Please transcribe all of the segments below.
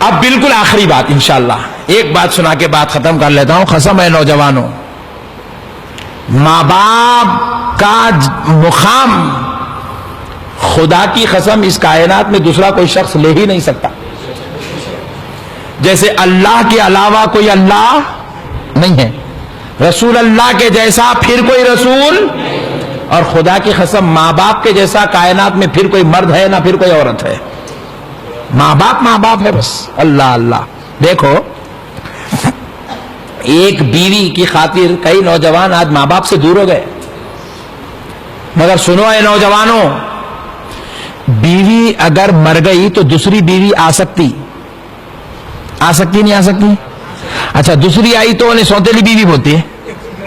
اب بالکل آخری بات انشاءاللہ، ایک بات سنا کے بات ختم کر لیتا ہوں. قسم ہے نوجوانوں، ماں باپ کا مقام خدا کی قسم اس کائنات میں دوسرا کوئی شخص لے ہی نہیں سکتا. جیسے اللہ کے علاوہ کوئی اللہ نہیں ہے، رسول اللہ کے جیسا پھر کوئی رسول، اور خدا کی قسم ماں باپ کے جیسا کائنات میں پھر کوئی مرد ہے نہ پھر کوئی عورت ہے. ماں باپ ہے بس. اللہ اللہ. دیکھو ایک بیوی کی خاطر کئی نوجوان آج ماں باپ سے دور ہو گئے. مگر سنو اے نوجوانوں، بیوی اگر مر گئی تو دوسری بیوی آ سکتی نہیں آ سکتی؟ اچھا دوسری آئی تو انہیں سوتیلی بیوی بولتی ہے،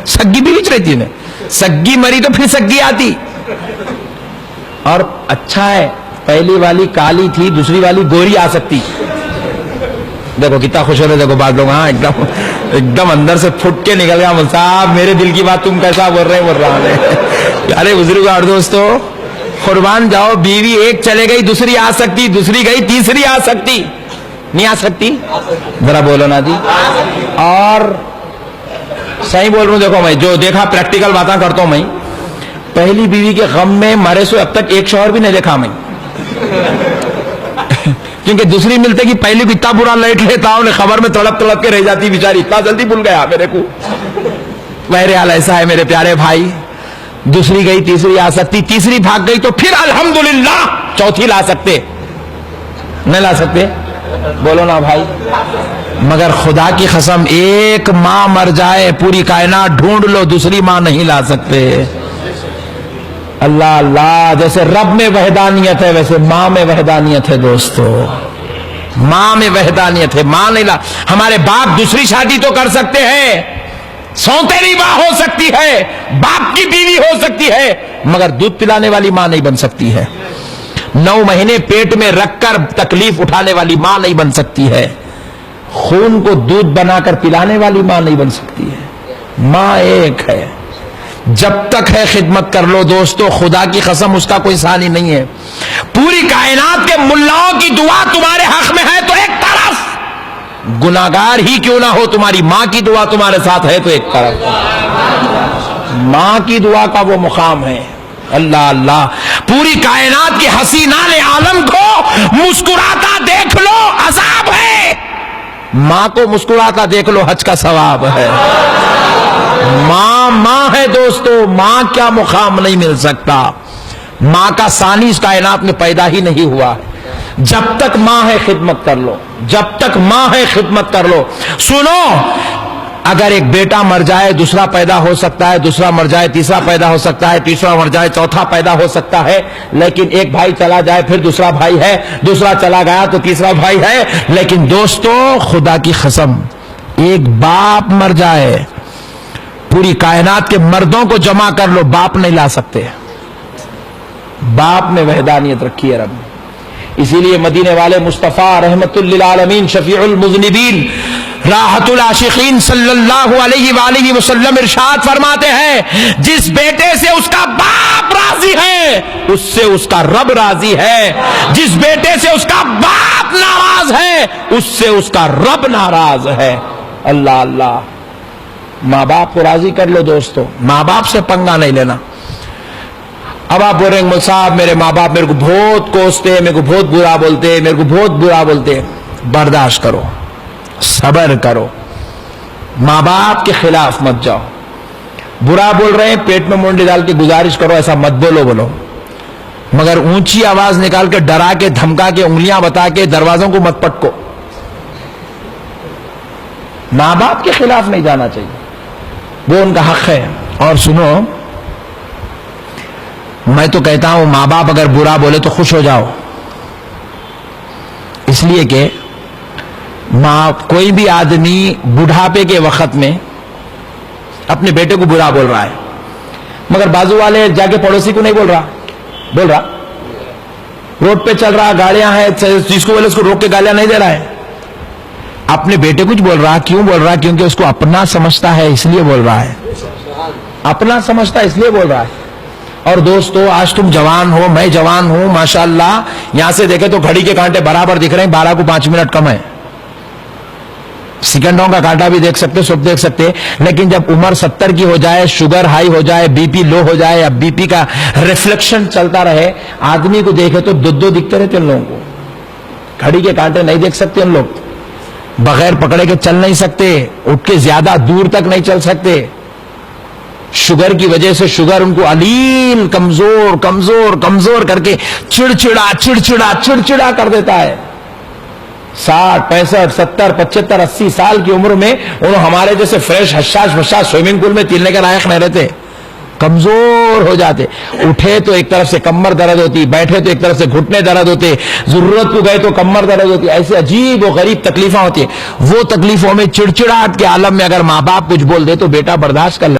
سگی بیوی رہتی ہے. سگی مری تو پھر سگی آتی. اور اچھا ہے پہلی والی کالی تھی دوسری والی گوری آ سکتی. دیکھو کتنا خوش ہو رہے، دیکھو بات لوگ ہاں ایک دم اندر سے پھٹ کے نکل گیا. صاحب میرے دل کی بات تم کیسا بول رہا ہے. ارے بزرگ اور دوستو قربان جاؤ، بیوی ایک چلے گئی دوسری آ سکتی، دوسری گئی تیسری آ سکتی. نہیں آ سکتی؟ ذرا بولو نا جی. اور صحیح بول رہا ہوں، دیکھو میں جو دیکھا پریکٹیکل باتیں کرتا ہوں. میں پہلی بیوی کے غم میں مرے سو اب تک ایک شوہر بھی نہیں دیکھا میں، کیونکہ دوسری ملتے کہ پہلی کو اتنا برا لیٹ لیتا انہیں خبر میں تڑپ کے رہ جاتی بیچاری. اتنا جلدی بھول گیا میرے کو. بہرحال ایسا ہے میرے پیارے بھائی، دوسری گئی تیسری آ سکتی، تیسری بھاگ گئی تو پھر الحمدللہ چوتھی لا سکتے. نہیں لا سکتے؟ بولو نا بھائی. مگر خدا کی قسم ایک ماں مر جائے پوری کائنات ڈھونڈ لو دوسری ماں نہیں لا سکتے. اللہ اللہ. جیسے رب میں وحدانیت ہے ویسے ماں میں وحدانیت ہے دوستو. ماں میں وحدانیت ہے. ماں نہیں لا. ہمارے باپ دوسری شادی تو کر سکتے ہیں، سوتیلی ماں ہو سکتی ہے، باپ کی بیوی ہو سکتی ہے، مگر دودھ پلانے والی ماں نہیں بن سکتی ہے. 9 مہینے پیٹ میں رکھ کر تکلیف اٹھانے والی ماں نہیں بن سکتی ہے. خون کو دودھ بنا کر پلانے والی ماں نہیں بن سکتی ہے. ماں ایک ہے. جب تک ہے خدمت کر لو دوستو، خدا کی قسم اس کا کوئی ثانی نہیں ہے. پوری کائنات کے ملاؤں کی دعا تمہارے حق میں ہے تو ایک طرف، گناہگار ہی کیوں نہ ہو تمہاری ماں کی دعا تمہارے ساتھ ہے تو ایک طرف. ماں کی دعا کا وہ مقام ہے. اللہ اللہ. پوری کائنات کی حسینان عالم کو مسکراتا دیکھ لو عذاب ہے، ماں کو مسکراتا دیکھ لو حج کا ثواب ہے. ماں ہے دوستو. ماں کیا مقام نہیں مل سکتا. ماں کا ثانی اس کائنات میں پیدا ہی نہیں ہوا. جب تک ماں ہے خدمت کر لو، جب تک ماں ہے خدمت کر لو. سنو، اگر ایک بیٹا مر جائے دوسرا پیدا ہو سکتا ہے، دوسرا مر جائے تیسرا پیدا ہو سکتا ہے، تیسرا مر جائے چوتھا پیدا ہو سکتا ہے، لیکن ایک بھائی چلا جائے پھر دوسرا بھائی ہے، دوسرا چلا گیا تو تیسرا بھائی ہے. لیکن دوستو خدا کی قسم ایک باپ مر جائے پوری کائنات کے مردوں کو جمع کر لو باپ نہیں لا سکتے. باپ میں وحدانیت رکھی ہے رب. اسی لیے مدینے والے مصطفیٰ رحمت للعالمین شفیع المذنبین راحت العاشقین صلی اللہ علیہ وآلہ وسلم ارشاد فرماتے ہیں، جس بیٹے سے اس کا باپ راضی ہے اس سے اس کا رب راضی ہے. جس بیٹے سے اس کا باپ ناراض ہے اس سے اس کا رب ناراض ہے. اللہ اللہ. ماں باپ کو راضی کر لو دوستو. ماں باپ سے پنگا نہیں لینا. اب آپ بول رہے ہیں صاحب میرے ماں باپ میرے کو بہت کوستے، میرے کو بہت برا بولتے، میرے کو بہت برا بولتے. برداشت کرو، صبر کرو، ماں باپ کے خلاف مت جاؤ. برا بول رہے ہیں پیٹ میں منڈی ڈال کے گزارش کرو ایسا مت بولو، مگر اونچی آواز نکال کے ڈرا کے دھمکا کے انگلیاں بتا کے دروازوں کو مت پٹکو. ماں باپ کے خلاف نہیں جانا چاہیے، وہ ان کا حق ہے. اور سنو، میں تو کہتا ہوں ماں باپ اگر برا بولے تو خوش ہو جاؤ، اس لیے کہ کوئی بھی آدمی بڑھاپے کے وقت میں اپنے بیٹے کو برا بول رہا ہے، مگر بازو والے جا کے پڑوسی کو نہیں بول رہا، روڈ پہ چل رہا، گاڑیاں ہیں، جس کو بولے اس کو روک کے گالیاں نہیں دے رہا ہے، اپنے بیٹے کچھ بول رہا. کیوں بول رہا؟ کیونکہ اس کو اپنا سمجھتا ہے اس لیے بول رہا ہے. اپنا سمجھتا ہے اس لیے بول رہا ہے. اور دوستو آج تم جوان ہو، میں جوان ہوں، ماشاءاللہ یہاں سے دیکھے تو گھڑی کے کانٹے برابر دکھ رہے ہیں، 12 کو 5 منٹ کم ہے، سیکنڈوں کا کانٹا بھی دیکھ سکتے، سب دیکھ سکتے، لیکن جب عمر 70 کی ہو جائے، شوگر ہائی ہو جائے، بی پی لو ہو جائے، اب بی پی کا ریفلیکشن چلتا رہے، آدمی کو دیکھے تو دو دکھتے رہتے ان لوگوں کو، گھڑی کے کانٹے نہیں دیکھ سکتے ان لوگ، بغیر پکڑے کے چل نہیں سکتے، اٹھ کے زیادہ دور تک نہیں چل سکتے، شوگر کی وجہ سے شوگر ان کو علیل کمزور کمزور کمزور کر کے چڑچڑا چڑچڑا چڑچڑا کر دیتا ہے۔ 60 65 70 75 80 سال کی عمر میں انہوں ہمارے جیسے فریش حشاش بشاش سوئمنگ پول میں تیرنے کے لائق نہیں رہتے، کمزور ہو جاتے، اٹھے تو ایک طرف سے کمر درد ہوتی، بیٹھے تو ایک طرف سے گھٹنے درد ہوتے، ضرورت کو گئے تو کمر درد ہوتی، ایسے عجیب و غریب تکلیفیں ہوتی ہیں۔ وہ تکلیفوں میں چڑچڑاہٹ کے عالم میں اگر ماں باپ کچھ بول دے تو بیٹا برداشت کر لے۔